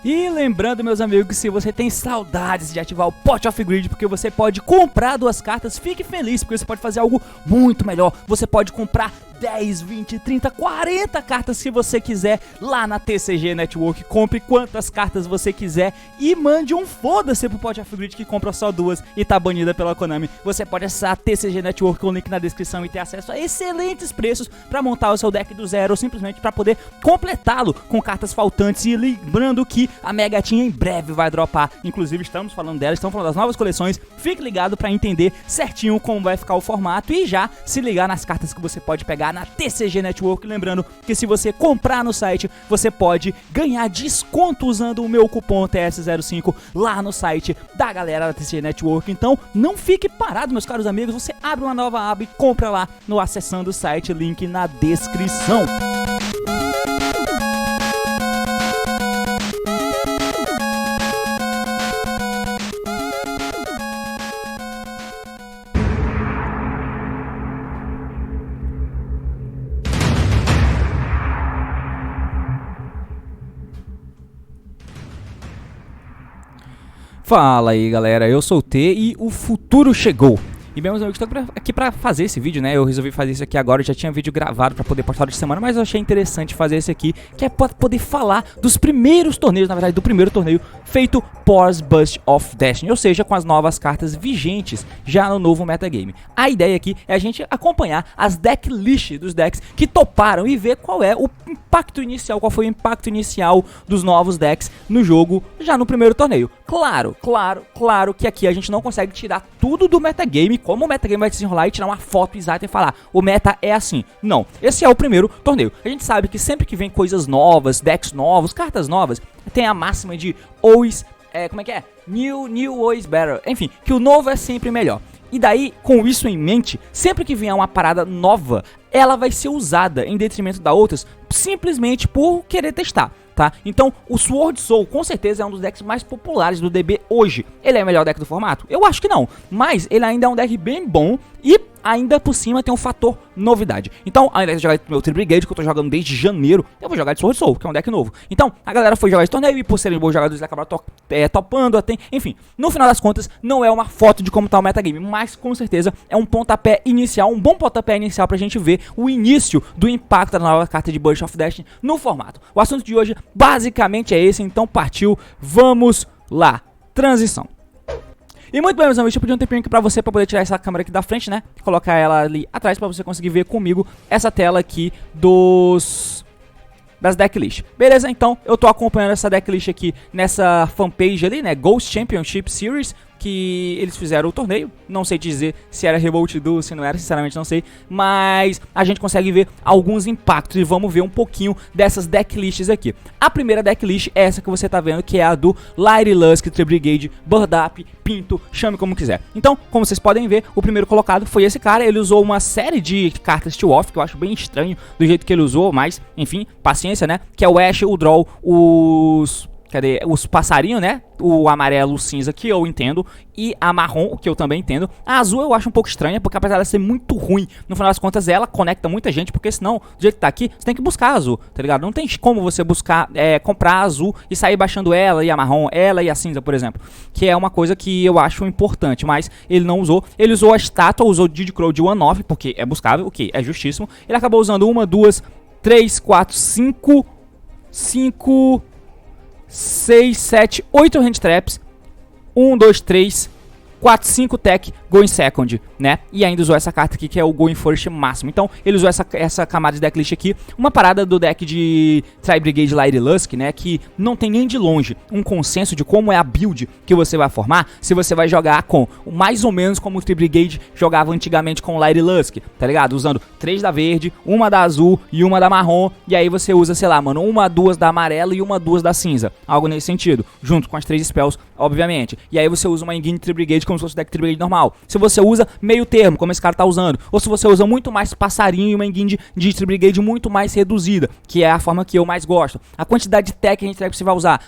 E lembrando, meus amigos, que se você tem saudades de ativar o Pot of Greed, porque você pode comprar 2 cartas, fique feliz, porque você pode fazer algo muito melhor. Você pode comprar 10, 20, 30, 40 cartas se você quiser lá na TCG Network. Compre quantas cartas você quiser e mande um foda-se pro Pot of Greed que compra só 2 e tá banida pela Konami. Você pode acessar a TCG Network com o link na descrição e ter acesso a excelentes preços pra montar o seu deck do zero, ou simplesmente pra poder completá-lo com cartas faltantes. E lembrando que a Mega Team em breve vai dropar, inclusive estamos falando dela, estamos falando das novas coleções. Fique ligado pra entender certinho como vai ficar o formato e já se ligar nas cartas que você pode pegar na TCG Network. Lembrando que se você comprar no site, você pode ganhar desconto usando o meu cupom TS05 lá no site da galera da TCG Network. Então não fique parado, meus caros amigos, você abre uma nova aba e compra lá no acessando o site, link na descrição. Fala aí, galera, eu sou o T e o futuro chegou. E bem, meus amigos, estou aqui pra fazer esse vídeo, né? Eu resolvi fazer isso aqui agora, eu já tinha vídeo gravado pra poder postar de semana, mas eu achei interessante fazer esse aqui, que é pra poder falar dos primeiros torneios, na verdade, do primeiro torneio feito pós-Burst of Destiny, ou seja, com as novas cartas vigentes já no novo metagame. A ideia aqui é a gente acompanhar as decklists dos decks que toparam e ver qual é o impacto inicial, qual foi o impacto inicial dos novos decks no jogo já no primeiro torneio. Claro que aqui a gente não consegue tirar tudo do metagame, como o metagame vai se desenrolar e tirar uma foto exata e falar, o meta é assim. Não, esse é o primeiro torneio. A gente sabe que sempre que vem coisas novas, decks novos, cartas novas, tem a máxima de always, como é que é? New always better. Enfim, que o novo é sempre melhor. E daí, com isso em mente, sempre que vier uma parada nova, ela vai ser usada em detrimento da outras, simplesmente por querer testar, tá? Então, o Sword Soul, com certeza, é um dos decks mais populares do DB hoje. Ele é o melhor deck do formato? Eu acho que não, mas ele ainda é um deck bem bom e ainda por cima tem um fator novidade. Então, ao invés de jogar de meu Tri-Brigade, que eu tô jogando desde janeiro, eu vou jogar de Sword Soul, que é um deck novo. Então, a galera foi jogar esse torneio e por serem bons jogadores, eles acabaram topando, enfim. No final das contas, não é uma foto de como tá o metagame, mas com certeza é um pontapé inicial, um bom pontapé inicial pra gente ver o início do impacto da nova carta de Burst of Destiny no formato. O assunto de hoje basicamente é esse, então partiu, vamos lá, transição. E muito bem, meus amigos, eu pedi um tempinho aqui pra você, pra poder tirar essa câmera aqui da frente, né? Colocar ela ali atrás pra você conseguir ver comigo essa tela aqui das decklist. Beleza, então eu tô acompanhando essa decklist aqui nessa fanpage ali, né? Ghost Championship Series, que eles fizeram o torneio. Não sei dizer se era Revolt Duel, se não era, sinceramente não sei. Mas a gente consegue ver alguns impactos e vamos ver um pouquinho dessas decklists aqui. A primeira decklist é essa que você tá vendo, que é a do Lady Lusk, Tri-Brigade, Bird Up, Pinto, chame como quiser. Então, como vocês podem ver, o primeiro colocado foi esse cara. Ele usou uma série de cartas Steel-Off, que eu acho bem estranho do jeito que ele usou, mas, enfim, paciência, né? Que é o Ash, o Draw, os passarinhos, né? O amarelo, o cinza, que eu entendo, e a marrom, o que eu também entendo. A azul eu acho um pouco estranha, porque apesar dela ser muito ruim, no final das contas ela conecta muita gente, porque senão, do jeito que tá aqui, você tem que buscar a azul, tá ligado? Não tem como você buscar, comprar a azul e sair baixando ela e a marrom, ela e a cinza, por exemplo. Que é uma coisa que eu acho importante, mas ele não usou. Ele usou a estátua, usou o Diddy Crow de 1-off, porque é buscável, o que é justíssimo. Ele acabou usando 1, 2, 3, 4, 5, 6, 7, 8 hand traps, 1, 2, 3, 4, 5 tech, go in second, né? E ainda usou essa carta aqui, que é o go in first máximo. Então, ele usou essa camada de decklist aqui. Uma parada do deck de Tri-Brigade Lady Lusk, né? Que não tem nem de longe um consenso de como é a build que você vai formar. Se você vai jogar com, mais ou menos como o Tri-Brigade jogava antigamente com Lady Lusk, tá ligado? Usando 3 da verde, uma da azul e uma da marrom. E aí você usa, sei lá, mano, 1, 2 da amarela e 1, 2 da cinza. Algo nesse sentido. Junto com as 3 spells, obviamente. E aí você usa uma Engine Tri-Brigade como se fosse o deck Tri-Brigade normal. Se você usa meio termo, como esse cara tá usando, ou se você usa muito mais passarinho e uma engine de Tree Brigade muito mais reduzida, que é a forma que eu mais gosto. A quantidade de tech hand trap que você vai usar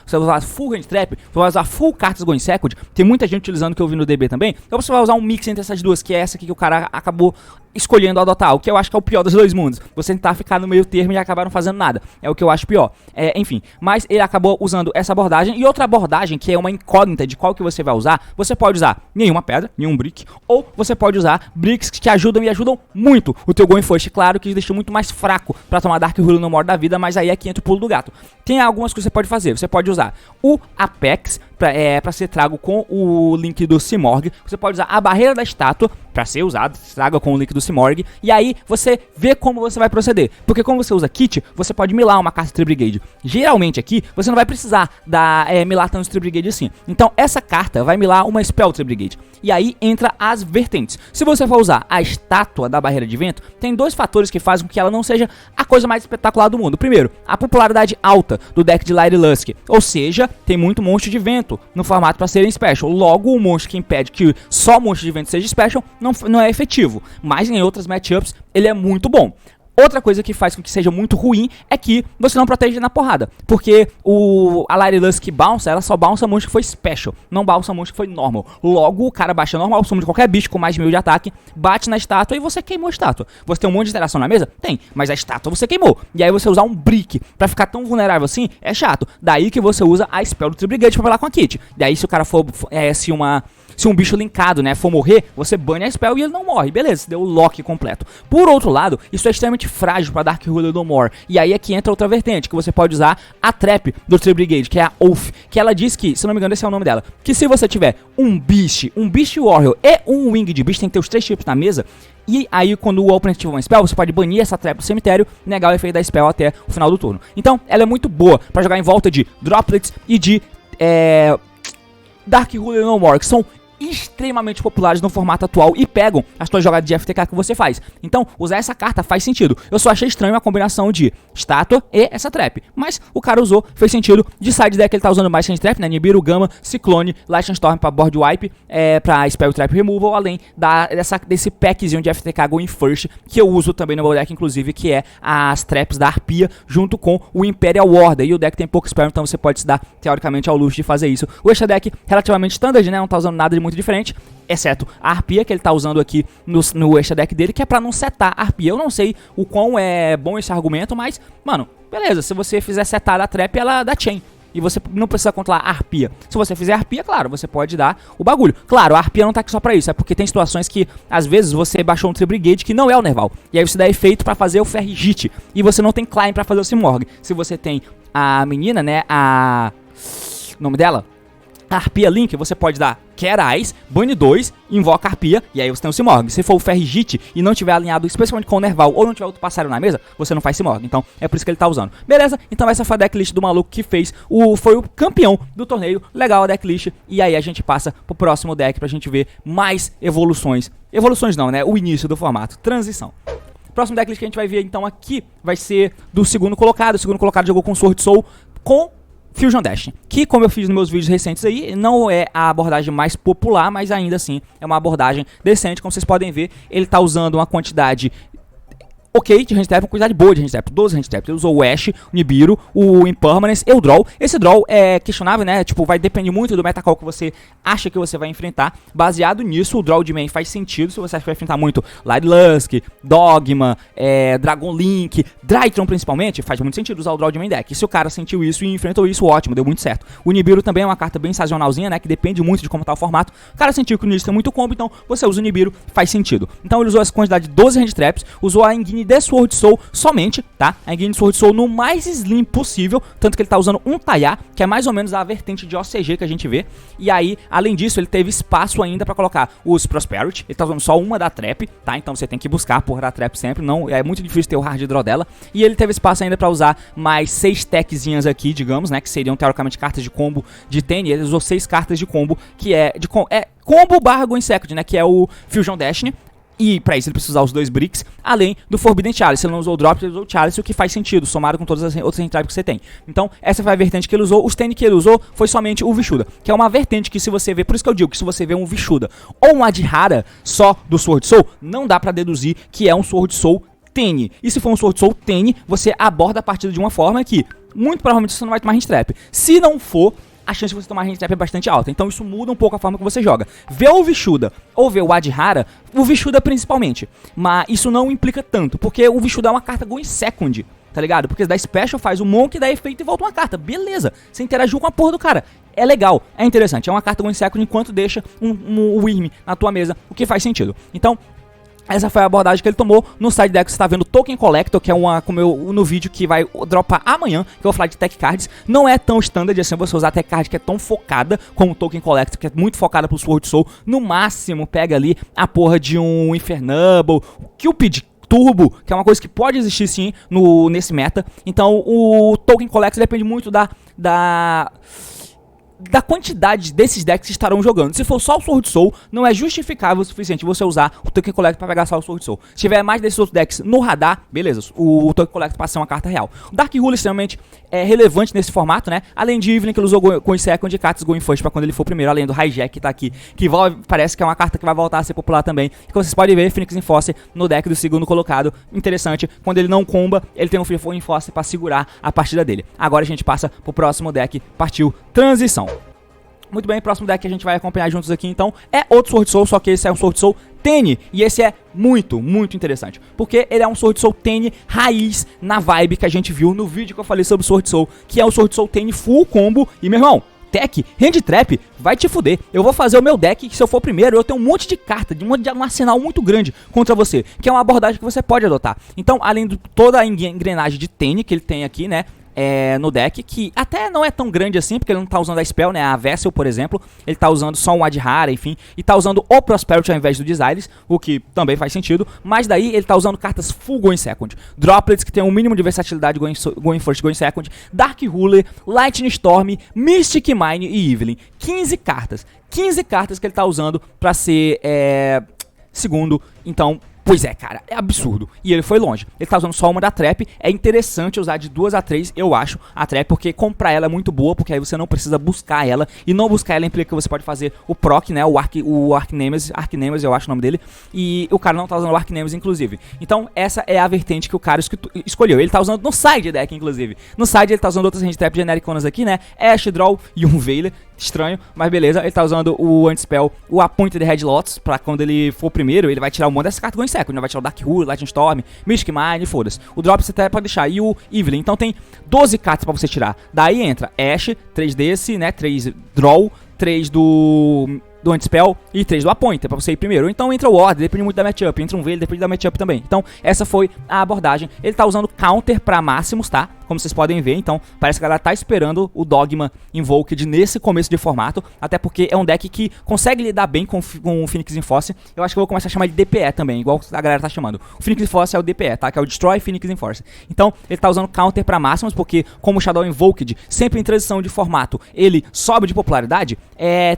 full hand trap, você vai usar full cartas going second, tem muita gente utilizando que eu vi no DB também, então você vai usar um mix entre essas duas, que é essa aqui que o cara acabou escolhendo adotar, o que eu acho que é o pior dos dois mundos. Você tentar ficar no meio termo e acabar não fazendo nada, é o que eu acho pior. Enfim, mas ele acabou usando essa abordagem, e outra abordagem que é uma incógnita de qual que você vai usar. Você pode usar nenhuma pedra, nenhum brick, ou você pode usar bricks que te ajudam e ajudam muito o teu going first, claro que deixa muito mais fraco pra tomar Dark Rule no More da vida, mas aí é que entra o pulo do gato. Tem algumas coisas que você pode fazer. Você pode usar o Apex pra ser trago com o link do Simorgh. Você pode usar a barreira da estátua pra ser usado, traga com o link do Simorgh. E aí você vê como você vai proceder. Porque como você usa kit, você pode milar uma carta Tree Brigade. Geralmente aqui, você não vai precisar milar tanto Tree Brigade assim. Então essa carta vai milar uma Spell Tree Brigade. E aí entra as vertentes. Se você for usar a estátua da barreira de vento, tem dois fatores que fazem com que ela não seja a coisa mais espetacular do mundo. Primeiro, a popularidade alta do deck de Light Lusk. Ou seja, tem muito monstro de vento no formato para serem special. Logo, o monstro que impede que só monstro de vento seja special não é efetivo. Mas em outras matchups, ele é muito bom. Outra coisa que faz com que seja muito ruim é que você não protege na porrada. Porque a Light Lusk bounce, ela só bounce monstro que foi special, não bounce monstro que foi normal. Logo, o cara baixa normal, soma de qualquer bicho com mais de 1000 de ataque, bate na estátua e você queimou a estátua. Você tem um monte de interação na mesa? Tem, mas a estátua você queimou. E aí você usar um brick pra ficar tão vulnerável assim, é chato. Daí que você usa a Spell do Tree Brigade pra falar com a kit. Daí se o cara for, se um bicho linkado, né, for morrer, você bane a spell e ele não morre. Beleza, você deu o lock completo. Por outro lado, isso é extremamente frágil para Dark Ruler no More. E aí é que entra outra vertente, que você pode usar a trap do Tree Brigade, que é a Oath, que ela diz que, se não me engano esse é o nome dela, que se você tiver um Beast Warrior e um Winged Beast, tem que ter os 3 chips na mesa, e aí quando o oponente tiver uma spell, você pode banir essa trap do cemitério, negar o efeito da spell até o final do turno. Então, ela é muito boa para jogar em volta de Droplets e de Dark Ruler no More, que são extremamente populares no formato atual e pegam as suas jogadas de FTK que você faz. Então, usar essa carta faz sentido. Eu só achei estranho a combinação de estátua e essa trap, mas o cara usou, fez sentido. De side deck ele tá usando mais hand trap, né? Nibiru, Gama, Ciclone, Lightning Storm pra board wipe, pra Spell Trap Removal, além desse packzinho de FTK Going First, que eu uso também no meu deck, inclusive, que é as traps da Arpia, junto com o Imperial Warder. E o deck tem pouco spell, então você pode se dar, teoricamente, ao luxo de fazer isso. O extra deck, relativamente standard, né? Não tá usando nada de muito diferente, exceto a Arpia, que ele tá usando aqui no extra deck dele, que é pra não setar a Arpia. Eu não sei o quão é bom esse argumento, mas, mano, beleza, se você fizer setar a trap, ela dá chain. E você não precisa controlar a Arpia. Se você fizer Arpia, claro, você pode dar o bagulho. Claro, a Arpia não tá aqui só pra isso, é porque tem situações que, às vezes, você baixou um Tree Brigade que não é o Nerval. E aí você dá efeito pra fazer o Ferrigite. E você não tem Climb pra fazer o Simorgh. Se você tem a menina, né, o nome dela? A Arpia Link, você pode dar Kerais, bane 2, invoca a Arpia, e aí você tem o Simorgh. Se for o Ferrigite e não tiver alinhado especialmente com o Nerval, ou não tiver outro passarinho na mesa, você não faz Simorgh. Então é por isso que ele tá usando. Beleza? Então essa foi a decklist do maluco que foi o campeão do torneio. Legal a decklist. E aí a gente passa pro próximo deck pra gente ver mais evoluções. Evoluções não, né? O início do formato. Transição. Próximo decklist que a gente vai ver então aqui vai ser do segundo colocado. O segundo colocado jogou com Sword Soul com Fusion Dash, que, como eu fiz nos meus vídeos recentes aí, não é a abordagem mais popular, mas ainda assim é uma abordagem decente. Como vocês podem ver, ele tá usando uma quantidade ok de handtrap, uma quantidade boa de handtrap, 12 handtrap. Ele usou o Ash, o Nibiru, o Impermanence e o Draw. Esse Draw é questionável, né? Tipo, vai depender muito do metacall que você acha que você vai enfrentar. Baseado nisso, o Draw de main faz sentido. Se você acha que vai enfrentar muito Light Lusk, Dogma, Dragon Link, Drytron principalmente, faz muito sentido usar o Draw de main deck. E se o cara sentiu isso e enfrentou isso, ótimo, deu muito certo. O Nibiru também é uma carta bem sazonalzinha, né? Que depende muito de como tá o formato. O cara sentiu que o início tem muito combo, então você usa o Nibiru, faz sentido. Então ele usou essa quantidade de 12 handtraps, usou a engine de Sword Soul somente, tá? A engine de Sword Soul no mais slim possível, tanto que ele tá usando um Taiá, que é mais ou menos a vertente de OCG que a gente vê. E aí, além disso, ele teve espaço ainda pra colocar os Prosperity. Ele tá usando só uma da Trap, tá? Então você tem que buscar a porra da Trap sempre, não, é muito difícil ter o hard draw dela. E ele teve espaço ainda pra usar mais 6 techzinhas aqui, digamos, né? Que seriam teoricamente cartas de combo de Ten. Ele usou 6 cartas de combo, que é combo barra Going Second, né? Que é o Fusion Destiny. E pra isso ele precisa usar os 2 bricks, além do Forbidden Chalice. Ele não usou o Drop, ele usou o Chalice, o que faz sentido, somado com todas as outras hand que você tem. Então, essa foi a vertente que ele usou. Os Tenni que ele usou foi somente o Vishuda, que é uma vertente que se você vê, por isso que eu digo que se você vê um Vishuda ou um Adhara só do Sword Soul, não dá pra deduzir que é um Sword Soul Tenni. E se for um Sword Soul Tenni, você aborda a partida de uma forma que, muito provavelmente, você não vai tomar hand trap. Se não for, a chance de você tomar hand trap é bastante alta. Então isso muda um pouco a forma que você joga. Ver o Vishuda ou ver o Adhara, o Vishuda principalmente. Mas isso não implica tanto, porque o Vishuda é uma carta Go in Second, tá ligado? Porque dá Special, faz o Monk, dá efeito e volta uma carta. Beleza, você interagiu com a porra do cara. É legal, é interessante. É uma carta Go in Second enquanto deixa um Wyrm na tua mesa, o que faz sentido. Então, essa foi a abordagem que ele tomou. No side deck você está vendo Token Collector, que é como eu no vídeo que vai dropar amanhã, que eu vou falar de Tech Cards. Não é tão standard assim você usar Tech Card que é tão focada como o Token Collector, que é muito focada pro Sword Soul. No máximo, pega ali a porra de um Infernable, Cupid Turbo, que é uma coisa que pode existir sim nesse meta. Então o Token Collector depende muito da quantidade desses decks que estarão jogando. Se for só o Sword Soul, não é justificável o suficiente você usar o Token Collector para pegar só o Sword Soul. Se tiver mais desses outros decks no radar, beleza, o Token Collector passa a ser uma carta real. O Dark Ruler é extremamente relevante nesse formato, né? Além de Evelyn, que ele usou Go in Second e cartas Go in First para quando ele for primeiro, além do Hijack que tá aqui, que parece que é uma carta que vai voltar a ser popular também. E como vocês podem ver, Phoenix Enforcer no deck do segundo colocado, interessante. Quando ele não comba, ele tem um Free Enforcer para segurar a partida dele. Agora a gente passa pro próximo deck, partiu Transição. Muito bem, próximo deck que a gente vai acompanhar juntos aqui, então, é outro Sword Soul, só que esse é um Sword Soul Tenni, e esse é muito, muito interessante, porque ele é um Sword Soul Tenni raiz na vibe que a gente viu no vídeo que eu falei sobre o Sword Soul, que é o Sword Soul Tenni full combo, e meu irmão, Tech, Hand Trap, vai te fuder. Eu vou fazer o meu deck, que se eu for primeiro, eu tenho um monte de carta, um arsenal muito grande contra você, que é uma abordagem que você pode adotar. Então, além de toda a engrenagem de Tenni que ele tem aqui, né, no deck, que até não é tão grande assim, porque ele não tá usando a Spell, né, a Vessel, por exemplo, ele tá usando só um Adhara, enfim, e tá usando o Prosperity ao invés do Desires, o que também faz sentido, mas daí ele tá usando cartas full Go in Second, Droplets que tem um mínimo de versatilidade, Go in First, Go in Second, Dark Ruler, Lightning Storm, Mystic Mine e Evelyn, 15 cartas que ele tá usando pra ser, segundo, então... Pois é, cara, é absurdo. E ele foi longe. Ele tá usando só uma da Trap. É interessante usar de 2 a 3, eu acho, a Trap, porque comprar ela é muito boa, porque aí você não precisa buscar ela. E não buscar ela implica que você pode fazer o proc, né, o Archnemesis, eu acho o nome dele. E o cara não tá usando o Archnemesis, inclusive. Então, essa é a vertente que o cara escolheu. Ele tá usando no side deck, inclusive. No side ele tá usando outras hand trap genericonas aqui, né, Ash, Draw e um Veiler. Estranho, mas beleza. Ele tá usando o Anti-Spell, o Appointed Red Lotus, pra quando ele for primeiro, ele vai tirar um monte dessa carta Go in Second, vai tirar o Dark Ruler, Lightning Storm, Mystic Mine, foda-se. O Drop você até pode deixar, e o Evelyn. Então tem 12 cartas pra você tirar. Daí entra Ash, 3 desse, né, 3 Draw, 3 do Anti-Spell e 3 do Appointed, pra você ir primeiro. Então entra o Order, depende muito da matchup. Entra um Veil, depende da matchup também. Então essa foi a abordagem. Ele tá usando Counter pra máximos, tá? Como vocês podem ver, então parece que a galera tá esperando o Dogma Invoked nesse começo de formato, até porque é um deck que consegue lidar bem com o Phoenix Enforcer. Eu acho que eu vou começar a chamar de DPE também, igual a galera tá chamando. O Phoenix Enforcer é o DPE, tá? Que é o Destroy Phoenix Enforcer. Então ele tá usando Counter pra máximos, porque como o Shadow Invoked, sempre em transição de formato, ele sobe de popularidade,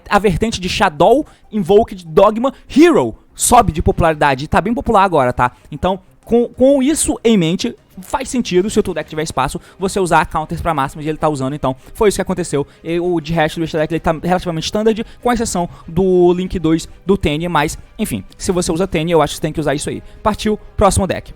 a vertente de Shadow Invoked Dogma Hero sobe de popularidade, e tá bem popular agora, tá? Então, com isso em mente, faz sentido, se o teu deck tiver espaço, você usar counters pra máximos, e ele tá usando, então foi isso que aconteceu. O de resto do deck ele tá relativamente standard, com exceção do Link 2 do Tenni, mas enfim, se você usa Tenni, eu acho que você tem que usar isso aí. Partiu, próximo deck.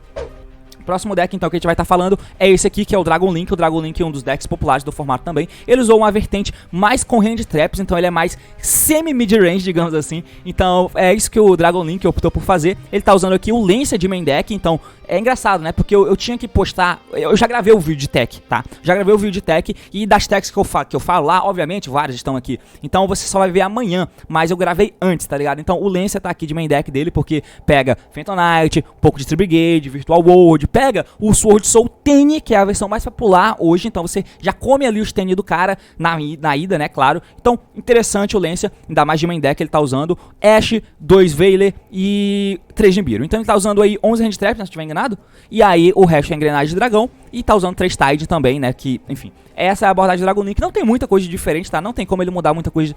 Próximo deck, então, que a gente vai estar falando é esse aqui, que é o Dragon Link. O Dragon Link é um dos decks populares do formato também. Ele usou uma vertente mais com hand traps, então ele é mais semi-mid-range, digamos assim. Então, é isso que o Dragon Link optou por fazer. Ele tá usando aqui o Lancia de main deck, então é engraçado, né? Porque eu tinha que postar... Eu já gravei o vídeo de tech, tá? Já gravei o vídeo de tech, e das techs que eu falo lá, obviamente, várias estão aqui. Então você só vai ver amanhã, mas eu gravei antes, tá ligado? Então o Lancia tá aqui de main deck dele, porque pega Phantom Knight, um pouco de Tribigade, Virtual World, pega o Sword Soul Tenni, que é a versão mais popular hoje, então você já come ali os Tenni do cara na ida, né, claro. Então, interessante o Lancia, ainda mais de main deck ele tá usando Ash, 2 Veiler e 3 Nibiru. Então ele tá usando aí 11 hand traps, se não estiver enganado, e aí o resto é engrenagem de dragão, e tá usando 3 Tide também, né, que, enfim, essa é a abordagem do Dragon Link. Não tem muita coisa diferente, tá, não tem como ele mudar muita coisa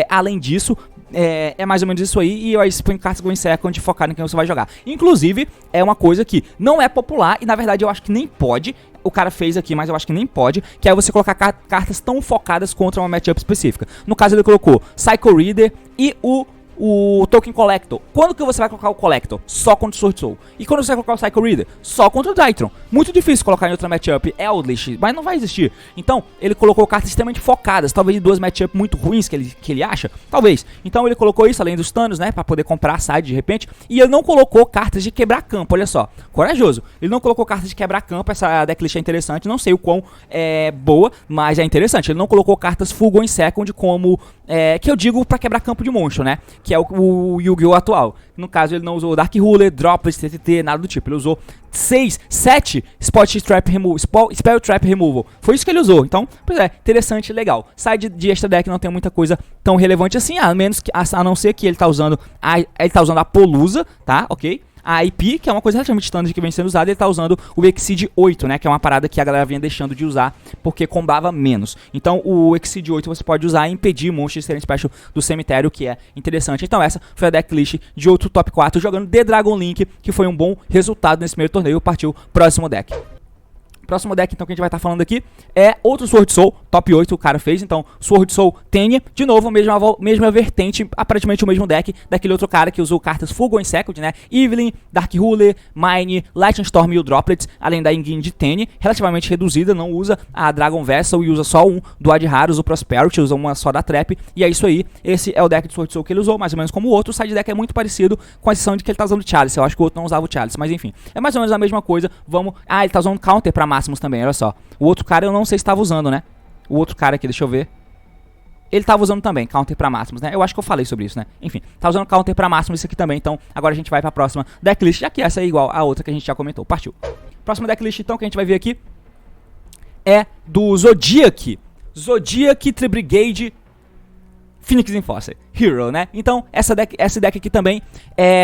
além disso. É mais ou menos isso aí, e eu põe cartas Going Second focado em quem você vai jogar. Inclusive, é uma coisa que não é popular, e na verdade eu acho que nem pode. O cara fez aqui, mas eu acho que nem pode, que é você colocar cartas tão focadas contra uma matchup específica. No caso ele colocou Psycho Reader e o Token Collector. Quando que você vai colocar o Collector? Só contra o Sword Soul. E quando você vai colocar o Psycho Reader? Só contra o Dytron. Muito difícil colocar em outra matchup Eldritch, mas não vai existir. Então, ele colocou cartas extremamente focadas, talvez de 2 matchups muito ruins que ele acha, talvez. Então ele colocou isso, além dos Thanos, né, pra poder comprar a side de repente. E ele não colocou cartas de quebrar campo, olha só. Corajoso. Ele não colocou cartas de quebrar campo, essa decklist é interessante, não sei o quão boa, mas é interessante. Ele não colocou cartas Full Going Second como, que eu digo pra quebrar campo de monstro, né, que é o Yu-Gi-Oh! Atual. No caso, ele não usou Dark Ruler, Droplets, TTT, nada do tipo. Ele usou 7 Spell Trap Removal. Foi isso que ele usou. Então, pois é, interessante, legal. Side de extra deck não tem muita coisa tão relevante assim, a não ser que ele tá usando a Polusa, tá? Ok? A IP, que é uma coisa relativamente standard que vem sendo usada, ele tá usando o Exceed 8, né, que é uma parada que a galera vinha deixando de usar porque combava menos. Então o Exceed 8 você pode usar e impedir monstros de serem special do cemitério, que é interessante. Então essa foi a decklist de outro top 4 jogando The Dragon Link, que foi um bom resultado nesse primeiro torneio. Partiu próximo deck. Próximo deck, então, que a gente vai estar falando aqui é outro Sword Soul, top 8 o cara fez. Então, Sword Soul Tenya, de novo, mesma vertente, aparentemente o mesmo deck daquele outro cara que usou cartas Full Going Second, né? Evelyn, Dark Ruler, Mine, Lightning Storm e o Droplets, além da Engine de Tenya, relativamente reduzida, não usa a Dragon Vessel e usa só um do Ad Raros, o Prosperity, usa uma só da Trap, e é isso aí. Esse é o deck de Sword Soul que ele usou, mais ou menos como o outro. O side deck é muito parecido, com a exceção de que ele tá usando Chalice. Eu acho que o outro não usava o Chalice, mas enfim, é mais ou menos a mesma coisa. Ele tá usando Counter pra Máximos também, olha só. O outro cara eu não sei se estava usando, né? O outro cara aqui, deixa eu ver. Ele tava usando também Counter pra Máximos, né? Eu acho que eu falei sobre isso, né? Enfim, tá usando Counter pra Máximos isso aqui também. Então, agora a gente vai pra próxima decklist, já que essa é igual a outra que a gente já comentou. Partiu. Próxima decklist, então, que a gente vai ver aqui é do Zodiac. Zodiac Tri-Brigade Phoenix Enforcer Hero, né? Então, esse deck aqui também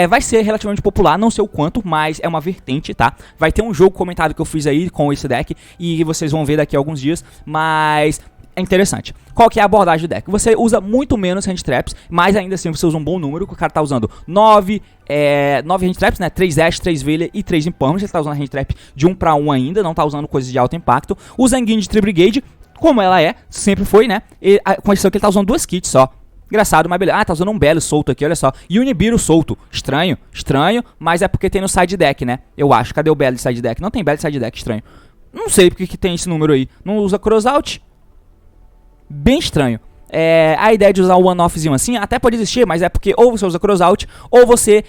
vai ser relativamente popular, não sei o quanto, mas é uma vertente, tá? Vai ter um jogo comentado que eu fiz aí com esse deck e vocês vão ver daqui a alguns dias, mas é interessante. Qual que é a abordagem do deck? Você usa muito menos hand traps, mas ainda assim você usa um bom número, que o cara tá usando 9 hand traps, né? 3 Ash, 3 Veiled e 3 Impermanence. Ele tá usando hand trap de 1 para 1 ainda, não tá usando coisas de alto impacto. Usa Engine de Tri-Brigade, como ela sempre foi, né? Com a exceção que ele tá usando 2 kits só. Engraçado, mas beleza. Ah, tá usando um Belo solto aqui, olha só. E o Nibiru solto. Estranho, mas é porque tem no side deck, né? Eu acho. Cadê o Belo de side deck? Não tem Belo de side deck, estranho. Não sei porque que tem esse número aí. Não usa crossout? Bem estranho. A ideia de usar o one-offzinho assim até pode existir, mas é porque ou você usa crossout, ou você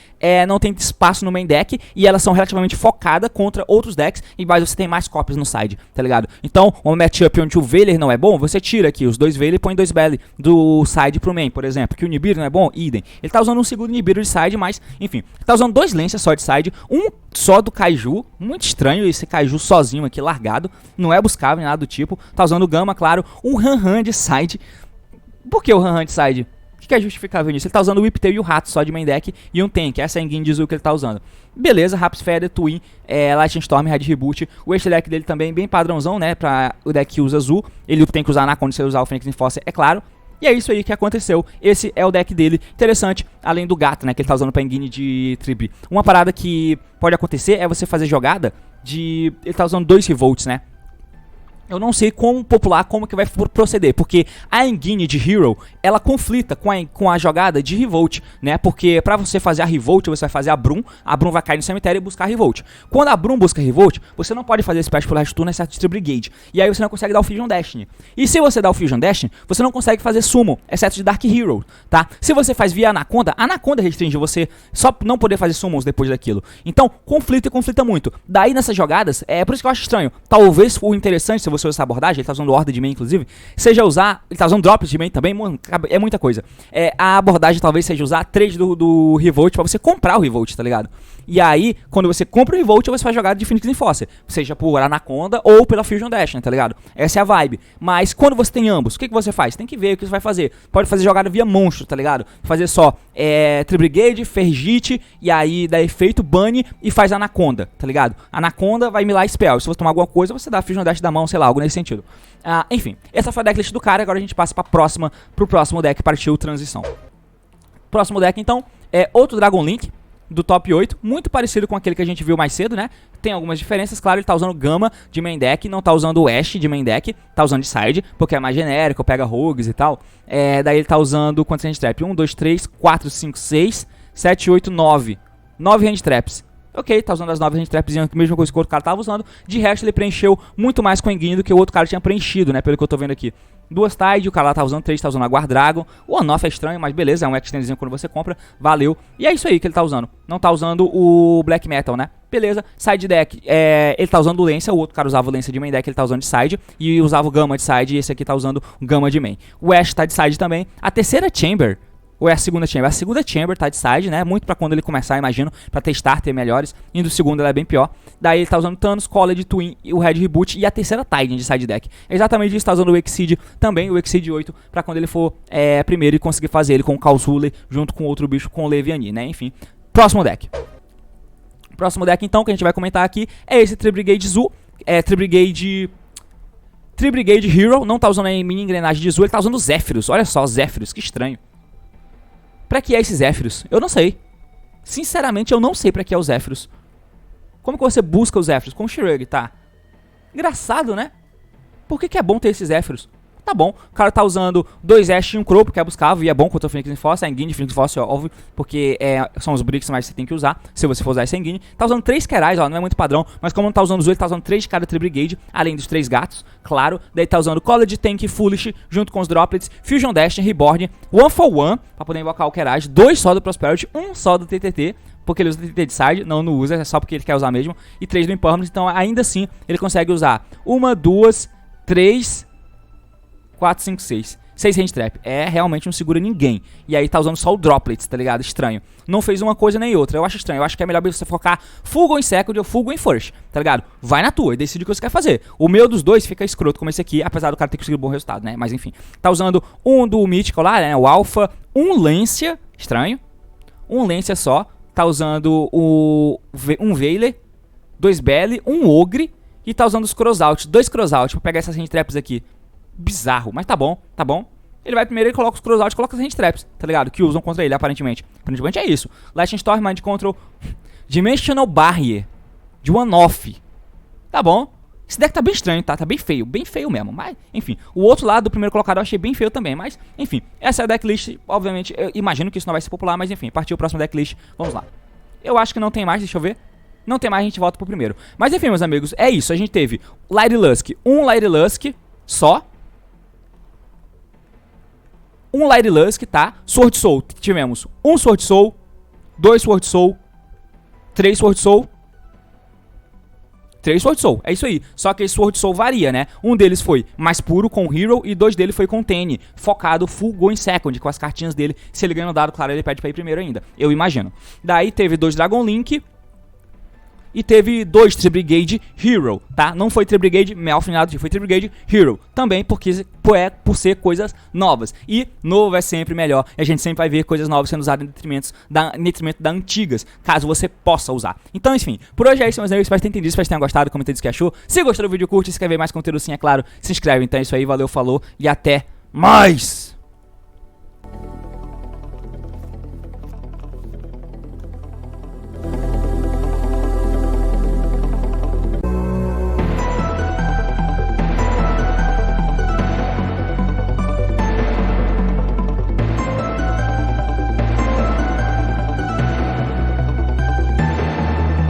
não tem espaço no main deck, e elas são relativamente focadas contra outros decks, e mais você tem mais cópias no side, tá ligado? Então, um matchup onde o Veiler não é bom, você tira aqui os 2 Veiler e põe 2 Belly do side pro main, por exemplo. Que o Nibiru não é bom, idem. Ele tá usando um segundo Nibiru de side, mas, enfim. Ele tá usando 2 Lancers só de side, um só do Kaiju, muito estranho esse Kaiju sozinho aqui, largado, não é buscável nem nada do tipo. Tá usando o Gama, claro, um Han de side. Por que o Han de side? O que é justificável nisso? Ele tá usando o Whiptail e o Rato só de main deck e um tank. Essa é a Engine de Zul que ele tá usando. Beleza, Raps Feather, Twin, Lightning Storm, Red Reboot. O extra deck dele também bem padrãozão, né? Pra o deck que usa Zul. Ele tem que usar na quando você usar o Phoenix Enforcer, é claro. E é isso aí que aconteceu. Esse é o deck dele. Interessante, além do gato, né? Que ele tá usando pra Engine de Tribi. Uma parada que pode acontecer é você fazer jogada de... Ele tá usando 2 Revolts, né? Eu não sei como popular, como que vai proceder, porque a Engine de Hero, ela conflita com a jogada de Revolt, né? Porque pra você fazer a Revolt, você vai fazer a Brum vai cair no cemitério e buscar a Revolt. Quando a Brum busca a Revolt, você não pode fazer Special pro resto do turno, exceto de Brigade. E aí você não consegue dar o Fusion Destiny. E se você dá o Fusion Destiny, você não consegue fazer Summon, exceto de Dark Hero, tá? Se você faz via Anaconda, a Anaconda restringe você só não poder fazer Summons depois daquilo. Então, conflita muito. Daí nessas jogadas, por isso que eu acho estranho. Talvez o interessante, se você você usa essa abordagem, ele tá usando Horda de main, inclusive, seja usar, ele tá usando Droplet de main também, mano, é muita coisa. A abordagem talvez seja usar trade do Revolt pra você comprar o Revolt, tá ligado? E aí, quando você compra o Revolt, você vai jogar de Phoenix Enforcer, seja por Anaconda ou pela Fusion Dash, né, tá ligado? Essa é a vibe. Mas quando você tem ambos, o que você faz? Tem que ver o que você vai fazer. Pode fazer jogada via monstro, tá ligado? Fazer só Tri-Brigade, Fergite, e aí dá efeito, Bunny e faz Anaconda, tá ligado? Anaconda vai milar Spell. Se você tomar alguma coisa, você dá a Fusion Dash da mão, sei lá, algo nesse sentido. Enfim, essa foi a decklist do cara, agora a gente passa pro próximo deck, partiu transição. Próximo deck, então, é outro Dragon Link, do top 8, muito parecido com aquele que a gente viu mais cedo, né? Tem algumas diferenças, claro, ele tá usando Gama de main deck, não tá usando o Ash de main deck, tá usando de side, porque é mais genérico, pega rogues e tal. Daí ele tá usando quantos hand trap? 1, 2, 3, 4, 5, 6, 7, 8, 9. 9 hand traps. Ok, tá usando as 9 hand traps, mesma coisa que o outro cara tava usando. De resto, ele preencheu muito mais com Engine do que o outro cara tinha preenchido, né? Pelo que eu tô vendo aqui. 2 Tide, o cara lá tá usando 3, tá usando a Guard Dragon. O on-off é estranho, mas beleza, é um extendzinho quando você compra, valeu. E é isso aí que ele tá usando. Não tá usando o Black Metal, né? Beleza, side deck, ele tá usando o Lancia, o outro cara usava o Lancia de main deck, ele tá usando de side. E usava o Gama de side, e esse aqui tá usando o Gama de main. O Ash tá de side também. A terceira Chamber... Ou é a segunda Chamber? A segunda Chamber tá de side, né? Muito pra quando ele começar, imagino, pra testar, ter melhores. E do segundo ela é bem pior. Daí ele tá usando Thanos, College, Twin, o Red Reboot e a terceira Titan de side deck. É exatamente isso, tá usando o Exceed também, o Exceed 8, pra quando ele for primeiro e conseguir fazer ele com o Kausule junto com outro bicho, com o Leviani, né? Enfim, próximo deck. Próximo deck, então, que a gente vai comentar aqui é esse Tri-Brigade Zoo. Tri-Brigade Hero, não tá usando a mini engrenagem de Zoo, ele tá usando Zephyros. Olha só, Zephyros, que estranho. Pra que é esse Zephyros? Eu não sei. Sinceramente, eu não sei pra que é o Zephyros. Como que você busca os Zephyros? Com o Shirug, tá? Engraçado, né? Por que é bom ter esses Zephyros? Tá bom, o cara tá usando 2 Ash e 1 Crow, porque é buscável e é bom contra o Phoenix Enforcer, a Engine de Phoenix Enforcer, óbvio, porque são os bricks mais que você tem que usar, se você for usar essa Engine. Tá usando 3 Kerais, ó, não é muito padrão, mas como não tá usando os 8, tá usando 3 de cada Tri-Brigade, além dos 3 gatos, claro. Daí tá usando College, Tank e Foolish, junto com os Droplets, Fusion Dash, Reborn, 1 for 1, pra poder invocar o Kerais, 2 só do Prosperity, 1 só do TTT, porque ele usa TTT de side, não usa, é só porque ele quer usar mesmo, e 3 do Impermanence, então ainda assim ele consegue usar 1, 2, 3... 4, 5, 6. 6 hand trap. Realmente não segura ninguém. E aí tá usando só o Droplets, tá ligado? Estranho. Não fez uma coisa nem outra. Eu acho estranho. Eu acho que é melhor você focar full go em second ou full go em first, tá ligado? Vai na tua e decide o que você quer fazer. O meu dos dois fica escroto como esse aqui, apesar do cara ter conseguido um bom resultado, né? Mas enfim. Tá usando um do Mythical lá, né? O Alpha. Um Lancia. Estranho. Um Lancia só. Tá usando um Veiler. 2 Belly. Um Ogre. E tá usando os Crossout. 2 Crossout pra pegar essas hand traps aqui. Bizarro, mas tá bom, tá bom. Ele vai primeiro, ele coloca os crossout e coloca as hand traps, tá ligado? Que usam contra ele, aparentemente. Aparentemente é isso. Lightning Storm, Mind Control, Dimensional Barrier, de one-off. Tá bom. Esse deck tá bem estranho, tá? Tá bem feio mesmo. Mas, enfim, o outro lado do primeiro colocado eu achei bem feio também. Mas, enfim, essa é a decklist. Obviamente, eu imagino que isso não vai ser popular, mas enfim, partiu o próximo decklist. Vamos lá. Eu acho que não tem mais, deixa eu ver. Não tem mais, a gente volta pro primeiro. Mas enfim, meus amigos, é isso. A gente teve Light Lusk, um Light Lusk só. Um Light Lusk, tá? Sword Soul, tivemos um Sword Soul, 2 Sword Soul, 3 Sword Soul, 3 Sword Soul, é isso aí. Só que esse Sword Soul varia, né? Um deles foi mais puro com Hero e 2 dele foi com Tene, focado full go em second, com as cartinhas dele. Se ele ganha o dado, claro, ele pede pra ir primeiro ainda, eu imagino. Daí teve 2 Dragon Link e teve 2 Tri-Brigade Hero, tá? Não foi Tri-Brigade Melfinado, foi Tri-Brigade Hero. Também porque por ser coisas novas. E novo é sempre melhor. E a gente sempre vai ver coisas novas sendo usadas em detrimento da antigas, caso você possa usar. Então, enfim, por hoje é isso, meus amigos. Espero que tenham entendido, espero que tenham gostado, comenta o que achou. Se gostou do vídeo, curte, se quer ver mais conteúdo, sim, é claro, se inscreve. Então é isso aí, valeu, falou e até mais!